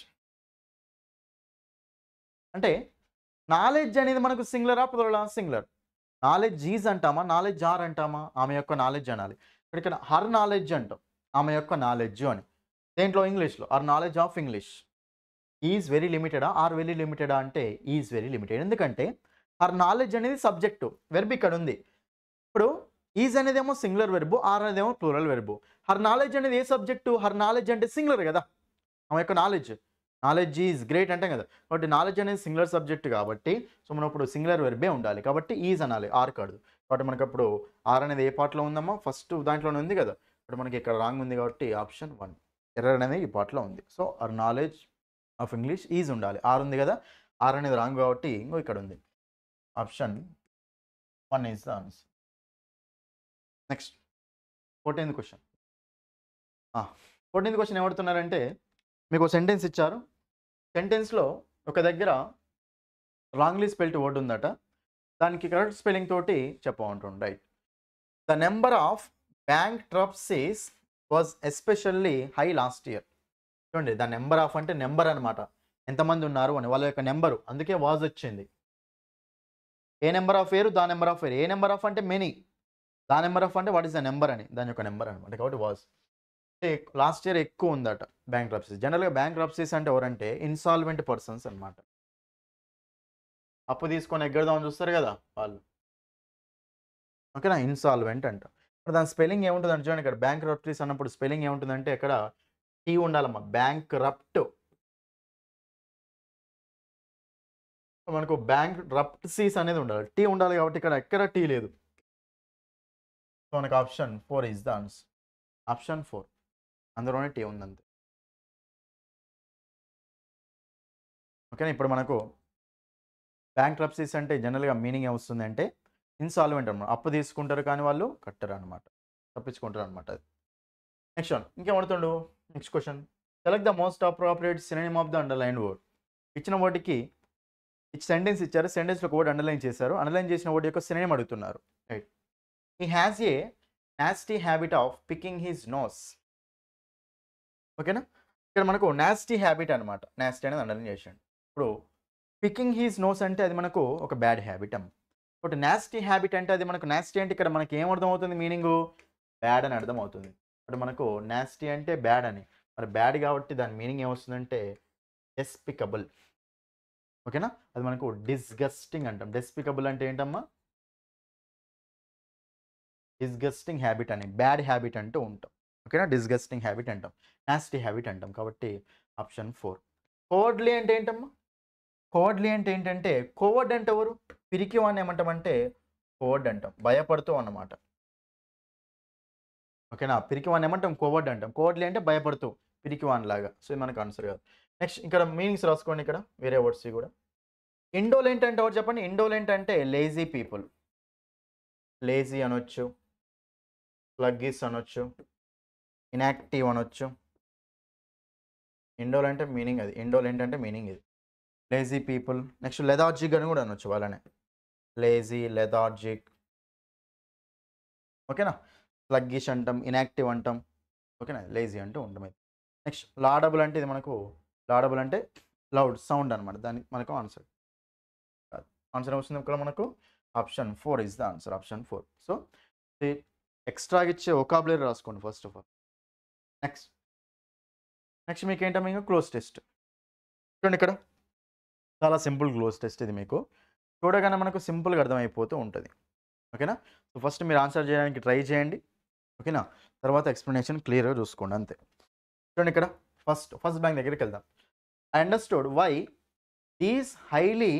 అంటే నాలెడ్జ్ అనేది మనకు సింగులరా ప్లూరలా? సింగులర్. నాలెడ్జ్ ఈజ్ అంటామా? నాలెడ్జ్ ఆర్ అంటామా? ఆమె యొక్క నాలెడ్జ్ అనాలి. ఇక్కడ హర్ నాలెడ్జ్ అంటాం, ఆమె యొక్క నాలెడ్జ్ అని. దేంట్లో? ఇంగ్లీష్లో. Her knowledge of English is very లిమిటెడా ఆర్ వెరీ లిమిటెడా అంటే ఈజ్ వెరీ లిమిటెడ్. ఎందుకంటే హర్ నాలెడ్జ్ అనేది సబ్జెక్టు, వెర్బ్ ఇక్కడ ఉంది. ఇప్పుడు ఈజ్ అనేదేమో సింగులర్ వెర్బు, ఆర్ అనేదేమో ప్లూరల్ వెర్బు. హర్ నాలెడ్జ్ అనేది ఏ సబ్జెక్టు? హర్ నాలెడ్జ్ అంటే సింగులర్ కదా, ఆమె యొక్క నాలెడ్జ్. నాలెడ్జ్ ఈజ్ గ్రేట్ అంటాం కదా, కాబట్టి నాలెడ్జ్ అనేది సింగులర్ సబ్జెక్ట్ కాబట్టి సో మనం ఇప్పుడు సింగులర్ వెర్బే ఉండాలి. కాబట్టి ఈజ్ అనాలి, ఆర్ కాదు. కాబట్టి మనకు అప్పుడు ఆర్ అనేది ఏ పార్ట్లో ఉందమ్మా? ఫస్ట్ దాంట్లోనే ఉంది కదా. ఇప్పుడు మనకి ఇక్కడ రాంగ్ ఉంది కాబట్టి ఆప్షన్ 1 ఎర్రర్ అనేది ఈ పార్ట్లో ఉంది. So are knowledge of English is ఉండాలి, ఆర్ ఉంది కదా, ఆర్ అనేది రాంగ్ కాబట్టి ఇంకో ఇక్కడ ఉంది. Option 1 is the answer. Next 14th question. 14th question ఏమడుతున్నారంటే మీకు సెంటెన్స్ ఇచ్చారు. సెంటెన్స్లో ఒక దగ్గర రాంగ్లీ స్పెల్డ్ వర్డ్ ఉందట, దానికి కరెక్ట్ స్పెల్లింగ్ తోటి చెప్పమంటుంది, right. The number of bankruptcies was especially high last year. చూడండి, ద నెంబర్ ఆఫ్ అంటే నెంబర్ అనమాట, ఎంతమంది ఉన్నారు అని, వాళ్ళ యొక్క నెంబరు, అందుకే వాజ్ వచ్చింది. ఏ నెంబర్ ఆఫ్ వేరు, దా నెంబర్ ఆఫ్ వేరు. ఏ నెంబర్ ఆఫ్ అంటే మెనీ, దా నెంబర్ ఆఫ్ అంటే వాట్ ఈస్ ద నెంబర్ అని, దాని యొక్క నెంబర్ అనమాట. కాబట్టి వాజ్ లాస్ట్ ఇయర్ ఎక్కువ ఉందట బ్యాంక్రప్సీస్. జనరల్గా బ్యాంక్రప్సీస్ అంటే ఎవరంటే ఇన్సాల్వెంట్ పర్సన్స్ అనమాట. అప్పు తీసుకొని ఎగ్గడదామని చూస్తారు కదా వాళ్ళు, ఓకేనా, ఇన్సాల్వెంట్ అంట. ఇప్పుడు దాని స్పెల్లింగ్ ఏముంటుంది అంటే చూడండి, ఇక్కడ బ్యాంక్రప్సీస్ అన్నప్పుడు స్పెల్లింగ్ ఏముంటుందంటే ఇక్కడ టీ ఉండాలమ్మా, బ్యాంక్రప్ట్. మనకు బ్యాంక్రప్సీస్ అనేది ఉండాలి, టీ ఉండాలి కాబట్టి ఇక్కడ ఎక్కడ టీ లేదు. సో మనకు option 4 is the answer. Option 4 అందులోనే టీ ఉందంతే, ఓకేనా. ఇప్పుడు మనకు బ్యాంక్రప్సీస్ అంటే జనరల్గా మీనింగ్ ఏమొస్తుంది అంటే ఇన్సాల్వెంట్ అనమాట, అప్పు తీసుకుంటారు కానీ వాళ్ళు కట్టరు అనమాట, తప్పించుకుంటారు అనమాట. అది నెక్స్ట్ వన్. ఇంకేమడుతుండు next question, select the most appropriate synonym of the underline word. ఇచ్చిన వర్డ్కి సెంటెన్స్ ఇచ్చారు, సెంటెన్స్లో ఒక వర్డ్ అండర్లైన్ చేశారు, అండర్లైన్ చేసిన వర్డ్ యొక్క సినోనిమ్ అడుగుతున్నారు, right. He has a nasty habit of picking his nose. ఓకేనా, ఇక్కడ మనకు నాస్టీ హ్యాబిట్ అనమాట, నాస్టీ అనేది అండర్లైన్ చేసాడు. ఇప్పుడు పికింగ్ హీస్ నోస్ అంటే అది మనకు ఒక బ్యాడ్ హ్యాబిట్ అమ్మ. ఇప్పుడు నాస్టీ హ్యాబిట్ అంటే అది మనకు నాస్టీ అంటే ఇక్కడ మనకి ఏం అర్థం అవుతుంది, మీనింగు బ్యాడ్ అని అర్థం అవుతుంది. ఇప్పుడు మనకు నాస్టీ అంటే బ్యాడ్ అని, మరి బ్యాడ్ కాబట్టి దాని మీనింగ్ ఏమొస్తుందంటే డెస్పికబుల్. ఓకేనా? అది మనకు డిస్గస్టింగ్ అంటాం. డెస్పికబుల్ అంటే ఏంటమ్మా? డిస్గస్టింగ్ హ్యాబిట్ అని, బ్యాడ్ హ్యాబిట్ అంటూ ఉంటాం. ఓకేనా? డిస్గస్టింగ్ హ్యాబిట్ అంటాం, నాస్టీ హ్యాబిట్ అంటాం. కాబట్టి ఆప్షన్ 4. కోవర్డ్లీ అంటే ఏంటమ్మా? కోవర్డ్లీ అంటే ఏంటంటే, కోవర్డ్ అంటే ఎవరు? పిరికి వాడిని ఏమంటామంటే కోవర్డ్ అంటాం, భయపడుతూ అన్నమాట. ఓకేనా? పిరికి వాడిని ఏమంటాం? కోవర్డ్ అంటాం. కోవర్డ్లీ అంటే భయపడుతూ, పిరికి వాడిని లాగా. సో ఇది మనకు ఆన్సర్ కాదు. నెక్స్ట్ ఇక్కడ మీనింగ్స్ రాసుకోండి, ఇక్కడ వేరే వర్డ్స్ కూడా. ఇండోలెంట్ అంటే ఎవరు చెప్పండి? ఇండోలెంట్ అంటే లేజీ పీపుల్. లేజీ అనొచ్చు, స్లగ్గిష్ అనొచ్చు, ఇన్యాక్టివ్ అనొచ్చు. ఇండోలెంట్ అంటే మీనింగ్ అది. ఇండోలెంట్ అంటే మీనింగ్ ఇది. Lazy people. నెక్స్ట్ లెథార్జిక్ అని కూడా అనొచ్చు వాళ్ళనే. Lazy, lethargic. ఓకేనా? స్లగ్గిష్ అంటాం, ఇన్యాక్టివ్ అంటాం. ఓకేనా? లేజీ అంటూ ఉంటాం ఇది. నెక్స్ట్ లాడబుల్ అంటే ఇది మనకు, లాడబుల్ అంటే లౌడ్ సౌండ్ అనమాట. దానికి మనకు ఆన్సర్ కాదు. ఆన్సర్ వస్తుంది ఇక్కడ మనకు option 4 is the answer. Option 4. So ఎక్స్ట్రాగా ఇచ్చే వొకాబులరీ రాసుకోండి ఫస్ట్ ఆఫ్ ఆల్. నెక్స్ట్ మీకు ఏంటో మీకు క్లోజ్ టెస్ట్. చూడండి ఇక్కడ చాలా సింపుల్ క్లోజ్ టెస్ట్ ఇది. మీకు చూడగానే మనకు సింపుల్గా అర్థమైపోతూ ఉంటుంది. ఓకేనా? సో ఫస్ట్ మీరు ఆన్సర్ చేయడానికి ట్రై చేయండి. ఓకేనా? తర్వాత ఎక్స్ప్లెనేషన్ క్లియర్గా చూసుకోండి అంతే. చూడండి ఇక్కడ ఫస్ట్ బ్యాంక్ దగ్గరికి వెళ్దాం. I understood why these highly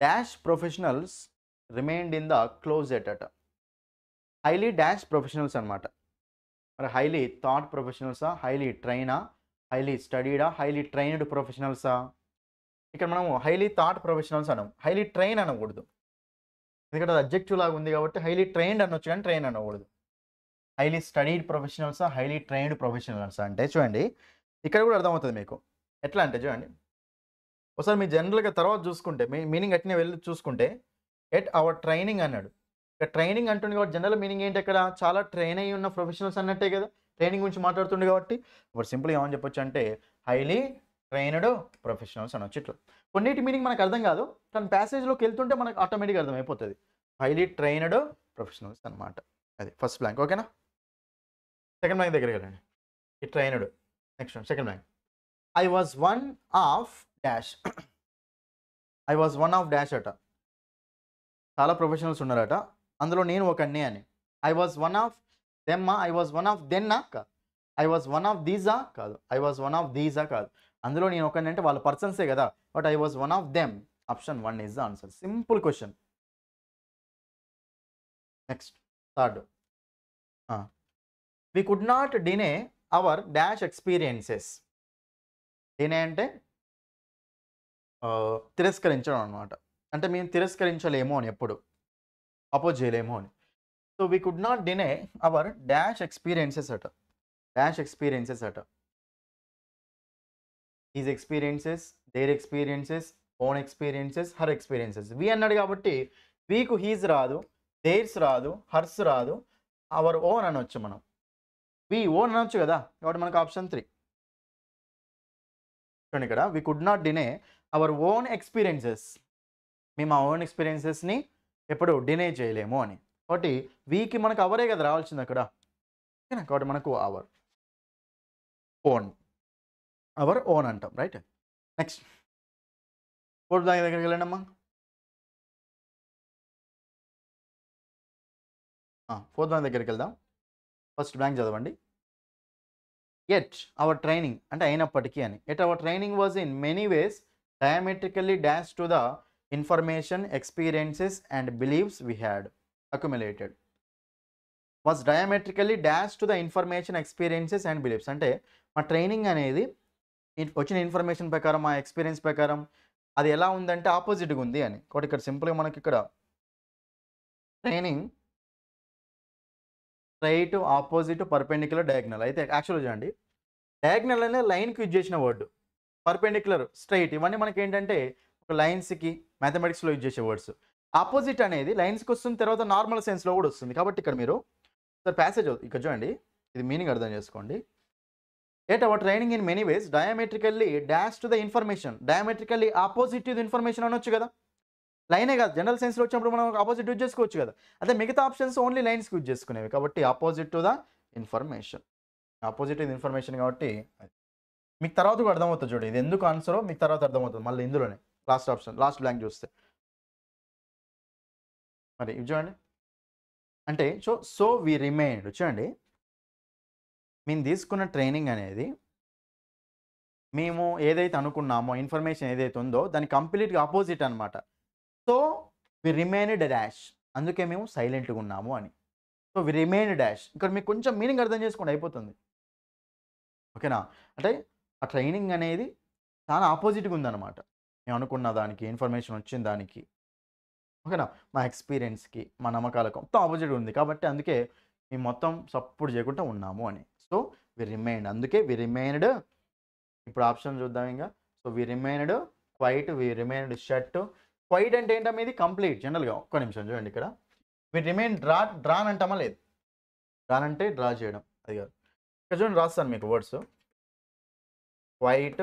dash professionals remained in the closet అట. హైలీ డాష్ ప్రొఫెషనల్స్ అనమాట. మరి హైలీ థాట్ ప్రొఫెషనల్సా, హైలీ ట్రైనా, హైలీ స్టడీడా, హైలీ ట్రైన్డ్ ప్రొఫెషనల్సా? ఇక్కడ మనము హైలీ థాట్ ప్రొఫెషనల్స్ అనం, హైలీ ట్రైన్ అనకూడదు. ఎందుకంటే అది అబ్జెక్టివ్ లాగా ఉంది కాబట్టి హైలీ ట్రైన్డ్ అనొచ్చు కానీ ట్రైన్ అనకూడదు. హైలీ స్టడీడ్ ప్రొఫెషనల్సా, హైలీ ట్రైన్డ్ ప్రొఫెషనల్సా అంటే చూడండి ఇక్కడ కూడా అర్థమవుతుంది మీకు. ఎట్లా అంటే చూడండి ఒకసారి మీ జనరల్గా తర్వాత చూసుకుంటే మీ మీనింగ్ అట్నే వెళ్ళి చూసుకుంటే ఎట్ అవర్ ట్రైనింగ్ అన్నాడు. ఇక్కడ ట్రైనింగ్ అంటుంది కాబట్టి జనరల్ మీనింగ్ ఏంటి? ఇక్కడ చాలా ట్రైన్ అయ్యి ఉన్న ప్రొఫెషనల్స్ అన్నట్టే కదా, ట్రైనింగ్ గురించి మాట్లాడుతుండే కాబట్టి. ఇప్పుడు సింపుల్గా ఏమని చెప్పొచ్చు అంటే హైలీ ట్రైన్డ్ ప్రొఫెషనల్స్ అనొచ్చు. ఇట్లా కొన్నిటి మీనింగ్ మనకు అర్థం కాదు, కానీ ప్యాసేజ్లోకి వెళ్తుంటే మనకు ఆటోమేటిక్గా అర్థమైపోతుంది. హైలీ ట్రైన్డ్ ప్రొఫెషనల్స్ అనమాట. అది ఫస్ట్ బ్లాంక్. ఓకేనా? సెకండ్ బ్లాంక్ దగ్గరికి వెళ్ళండి. ఈ trained. Next second blank. I was one of dash. I was one of dash అట. చాలా ప్రొఫెషనల్స్ ఉన్నారట, అందులో నేను ఒకడిని అని. ఐ వాజ్ వన్ ఆఫ్ దెమ్మా, ఐ వాజ్ వన్ ఆఫ్ దెన్నా కాదు, ఐ వాజ్ వన్ ఆఫ్ దీజా కాదు, ఐ వాజ్ వన్ ఆఫ్ దీజా కాదు. అందులో నేను ఒకడిని అంటే వాళ్ళ పర్సన్సే కదా, but I was one of them. Option 1 is the answer. Simple question. Next third. We could not deny our dash experiences. Deny అంటే తిరస్కరించడం అనమాట. అంటే మేము తిరస్కరించలేము అని, ఎప్పుడు అపోజ్ చేయలేము అని. So we could not deny our dash experiences అట. డాష్ ఎక్స్పీరియన్సెస్ అట. His experiences, their experiences, own experiences, her experiences. We అన్నాడు కాబట్టి వీకు హీజ్ రాదు, దేర్స్ రాదు, హర్స్ రాదు, అవర్ ఓన్ అనొచ్చు మనం. వి ఓన్ అనొచ్చు కదా, కాబట్టి మనకు ఆప్షన్ 3. చూడండి ఇక్కడ we could not deny our own experiences. మేము ఆ ఓన్ ఎక్స్పీరియన్సెస్ని ఎప్పుడు డినే చేయలేము అని. కాబట్టి వీకి మనకు అవరే కదా రావాల్సింది అక్కడ. ఓకేనా? కాబట్టి మనకు అవర్ ఓన్, అవర్ ఓన్ అంటాం. రైట్? నెక్స్ట్ ఫోర్త్ బ్లాంక్ దగ్గరికి వెళ్ళండి అమ్మా. ఫోర్త్ బ్లాంక్ దగ్గరికి వెళ్దాం. ఫస్ట్ బ్లాంక్ చదవండి. ఎట్ అవర్ ట్రైనింగ్ అంటే అయినప్పటికీ అని. At our training was in many ways diametrically dash to the information, experiences and beliefs we had accumulated. Was diametrically dash to the information, experiences and beliefs. అంటే మా ట్రైనింగ్ అనేది వచ్చిన ఇన్ఫర్మేషన్ ప్రకారం, మా ఎక్స్పీరియన్స్ ప్రకారం అది ఎలా ఉందంటే ఆపోజిట్గా ఉంది అని. కాబట్టి ఇక్కడ సింపుల్గా మనకి ఇక్కడ training straight, opposite, perpendicular, diagonal. అయితే యాక్చువల్గా చూడండి డయాగ్నల్ అనే లైన్కి యూజ్ చేసిన వర్డ్, పర్పెండిక్యులర్, స్ట్రైట్ ఇవన్నీ మనకి ఏంటంటే ఒక లైన్స్కి మ్యాథమెటిక్స్లో యూజ్ చేసే వర్డ్స్. ఆపోజిట్ అనేది లైన్స్కి వస్తుంది, తర్వాత నార్మల్ సెన్స్లో కూడా వస్తుంది. కాబట్టి ఇక్కడ మీరు సార్ ప్యాసేజ్ ఇక్కడ చూడండి, ఇది మీనింగ్ అర్థం చేసుకోండి. At our training in many ways diametrically dash to the information. Diametrically opposite to the information అనొచ్చు కదా, లైనే కాదు. జనరల్ సైన్స్లో వచ్చినప్పుడు మనం ఆపోజిట్ యూజ్ చేసుకోవచ్చు కదా. అదే మిగతా ఆప్షన్స్ ఓన్లీ లైన్స్కి యూజ్ చేసుకునేవి, కాబట్టి opposite to the information. Opposite ఇది ఇన్ఫర్మేషన్ కాబట్టి అది. మీకు తర్వాత కూడా అర్థమవుతుంది చూడండి. ఇది ఎందుకు ఆన్సరో మీకు తర్వాత అర్థమవుతుంది మళ్ళీ ఇందులోనే. లాస్ట్ ఆప్షన్, లాస్ట్ బ్లాంక్ చూస్తే. మరి ఇవి చూడండి. అంటే సో వి రిమైన్డ్ చూడండి. మేము తీసుకున్న ట్రైనింగ్ అనేది మేము ఏదైతే అనుకున్నామో ఇన్ఫర్మేషన్ ఏదైతే ఉందో దాని కంప్లీట్‌గా అపోజిట్ అనమాట. సో వి రిమైన్డ్ డాష్ అందుకే మేము సైలెంట్‌గా ఉన్నాము అని. సో వి రిమైన్డ్ డాష్ ఇక్కడ మీకు కొంచెం మీనింగ్ అర్థం చేసుకోండి అయిపోతుంది. ఓకేనా? అంటే ఆ ట్రైనింగ్ అనేది చాలా అపోజిట్‌గా ఉందన్నమాట. మేము అనుకున్న దానికి, ఇన్ఫర్మేషన్ వచ్చిన దానికి. ఓకేనా? మా ఎక్స్‌పీరియన్స్‌కి, మా నమ్మకాలకు మొత్తం అపోజిట్‌గా ఉంది. కాబట్టి అందుకే మేము మొత్తం సపోర్ట్ చేయకుండా ఉన్నాము అని. సో వి రిమైన్డ్ అందుకే వి రిమైన్డ్ ఇప్పుడు ఆప్షన్ చూద్దాం ఇంగ. So we remained quiet, we remained shut. Quiet అంటే ఏంటమ్మా ఇది కంప్లీట్ జనరల్‌గా. ఒక్క నిమిషం చూడండి ఇక్కడ. వి రిమైన్ డ్రాన్ అంటామా లేదు. డ్రాన్ అంటే డ్రా చేయడం అది కాదు. ఇక్కడ చూడండి రాస్తాను మీకు వర్డ్స్. క్వైట్,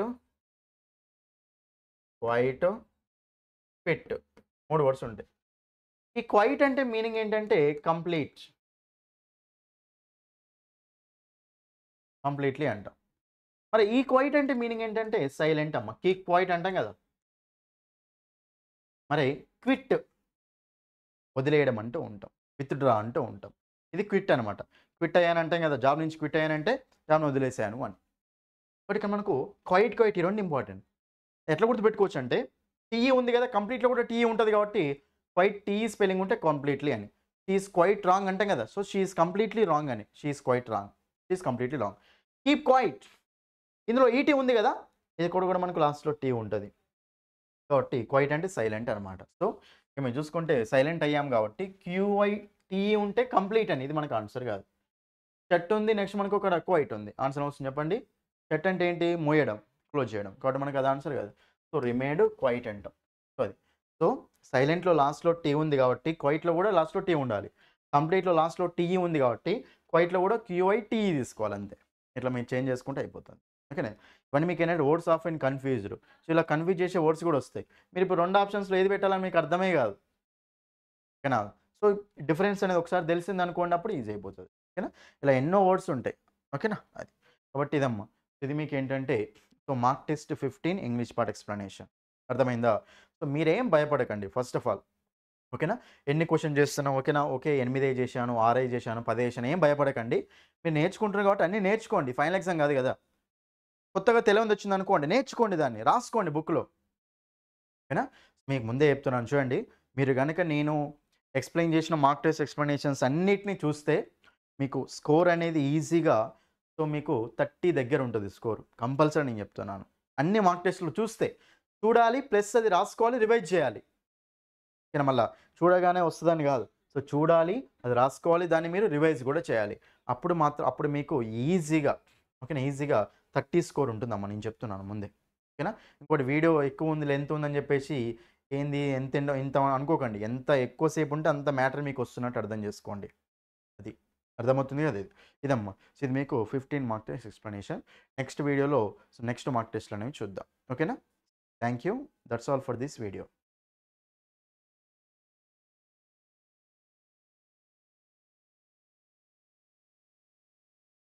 క్విట్ 3 వర్డ్స్ ఉంటాయి. ఈ క్వైట్ అంటే మీనింగ్ ఏంటంటే కంప్లీట్. కంప్లీట్‌లీ అంటాం. మరి ఈ క్వైట్ అంటే మీనింగ్ ఏంటంటే సైలెంట్ అమ్మ. కీప్ క్వైట్ అంటాం కదా! మరి క్విట్ వదిలేయడం అంటూ ఉంటాం. విత్‌డ్రా అంటూ ఉంటాం. ఇది క్విట్ అనమాట. క్విట్ అయ్యాను అంటాం కదా! జాబ్ నుంచి క్విట్ అయ్యానంటే జాబ్‌ని వదిలేసాను అని. బట్ ఇక్కడ మనకు క్వైట్ ఈ 2 ఇంపార్టెంట్. ఎట్లా గుర్తుపెట్టుకోవచ్చు అంటే టీఈ ఉంది కదా! కంప్లీట్‌లో కూడా టీఈ ఉంటది కాబట్టి క్వైట్ టీఈ స్పెల్లింగ్ ఉంటే కంప్లీట్‌లీ అని. షీ ఈస్ క్వైట్ రాంగ్ అంటాం కదా! So she is completely wrong అని. She is quite wrong. She is completely wrong. Keep quite ఇందులో ఈటీ ఉంది కదా! ఇది కూడా మనకు లాస్ట్‌లో టీ ఉంటది. కాబట్టి క్వైట్ అంటే సైలెంట్ అనమాట. సో ఇక మీరు చూసుకుంటే సైలెంట్ అయ్యాం కాబట్టి క్యూఐటీ ఉంటే కంప్లీట్ అని. ఇది మనకు ఆన్సర్ కాదు. షట్ ఉంది. నెక్స్ట్ మనకు ఒక క్వైట్ ఉంది. ఆన్సర్ వస్తుంది చెప్పండి. షట్ అంటే ఏంటి? మూయడం, క్లోజ్ చేయడం. కాబట్టి మనకు అది ఆన్సర్ కాదు. సో రిమైన్డ్ క్వైట్ అంటాం. సో అది. సో సైలెంట్‌లో లాస్ట్‌లో టీ ఉంది కాబట్టి క్వైట్‌లో కూడా లాస్ట్‌లో టీ ఉండాలి. కంప్లీట్‌లో లాస్ట్‌లో టీఈ ఉంది కాబట్టి క్వైట్‌లో కూడా క్యూఐటీఈ తీసుకోవాలి అంతే. ఇట్లా మీరు చేంజ్ చేసుకుంటే అయిపోతుంది. ఓకేనా? ఇవన్నీ మీకు ఏంటంటే words of and confused. So ఇలా కన్‌ఫ్యూజ్ చేసే వర్డ్స్ కూడా వస్తాయి. మీరు ఇప్పుడు 2 ఆప్షన్స్‌లో ఏది పెట్టాలని మీకు అర్థమే కాదు. ఓకేనా? సో డిఫరెన్స్ అనేది ఒకసారి తెలిసిందనుకోండి అప్పుడు ఈజీ అయిపోతది. ఓకేనా? ఇలా ఎన్నో వర్డ్స్ ఉంటాయి. ఓకేనా? అది. కాబట్టి ఇదమ్మా. ఇది మీకేంటంటే so mark test 15 English part explanation. అర్థమైందా? సో మీరేం భయపడకండి ఫస్ట్ ఆఫ్ ఆల్. ఓకేనా? ఎన్ని క్వెషన్ చేస్తున్నాం ఓకేనా? ఓకే 8 చేశాను, 6 చేశాను, 10 చేశాను ఏం భయపడకండి. మీరు నేర్చుకుంటున్నారు కాబట్టి అన్నీ నేర్చుకోండి. ఫైనల్ ఎగ్జామ్ కాదు కదా! కొత్తగా తెలియనిది వచ్చిందనుకోండి నేర్చుకోండి దాన్ని. రాసుకోండి బుక్‌లో. ఓకేనా? మీకు ముందే చెప్తున్నాను చూడండి. మీరు గనక నేను ఎక్స్‌ప్లెయిన్ చేసిన మార్క్ టెస్ట్ ఎక్స్‌ప్లనేషన్స్ అన్నిటిని చూస్తే మీకు స్కోర్ అనేది ఈజీగా సో మీకు 30 దగ్గర ఉంటది స్కోర్. కంపల్సరీ నేను చెప్తున్నాను. అన్ని మార్క్ టెస్ట్‌లు చూస్తే. చూడాలి ప్లస్ అది రాసుకోవాలి, రివైజ్ చేయాలి. ఓకేనా? మళ్ళా చూడగానే వస్తదని కాదు. సో చూడాలి, అది రాసుకోవాలి, దాన్ని మీరు రివైజ్ కూడా చేయాలి. అప్పుడు మీకు ఈజీగా ఓకేనా? ఈజీగా 30 స్కోర్ ఉంటుందమ్మా నేను చెప్తున్నాను ముందే. ఓకేనా? ఇంకోటి వీడియో ఎక్కువ ఉంది, లెంత్ ఉందని చెప్పేసి ఏంది ఇంత అనుకోకండి. ఎంత ఎక్కువ సేపు ఉంటే అంత మ్యాటర్ మీకు వస్తున్నట్టు అర్థం చేసుకోండి. అది. అర్థమవుతుంది కదా ఇది. ఇదమ్మా. సో ఇది మీకు 15 మార్క్ టెస్ట్ ఎక్స్‌ప్లనేషన్. నెక్స్ట్ వీడియోలో నెక్స్ట్ మార్క్ టెస్ట్‌లు అనేవి చూద్దాం. ఓకేనా? Thank you. That's all for this video.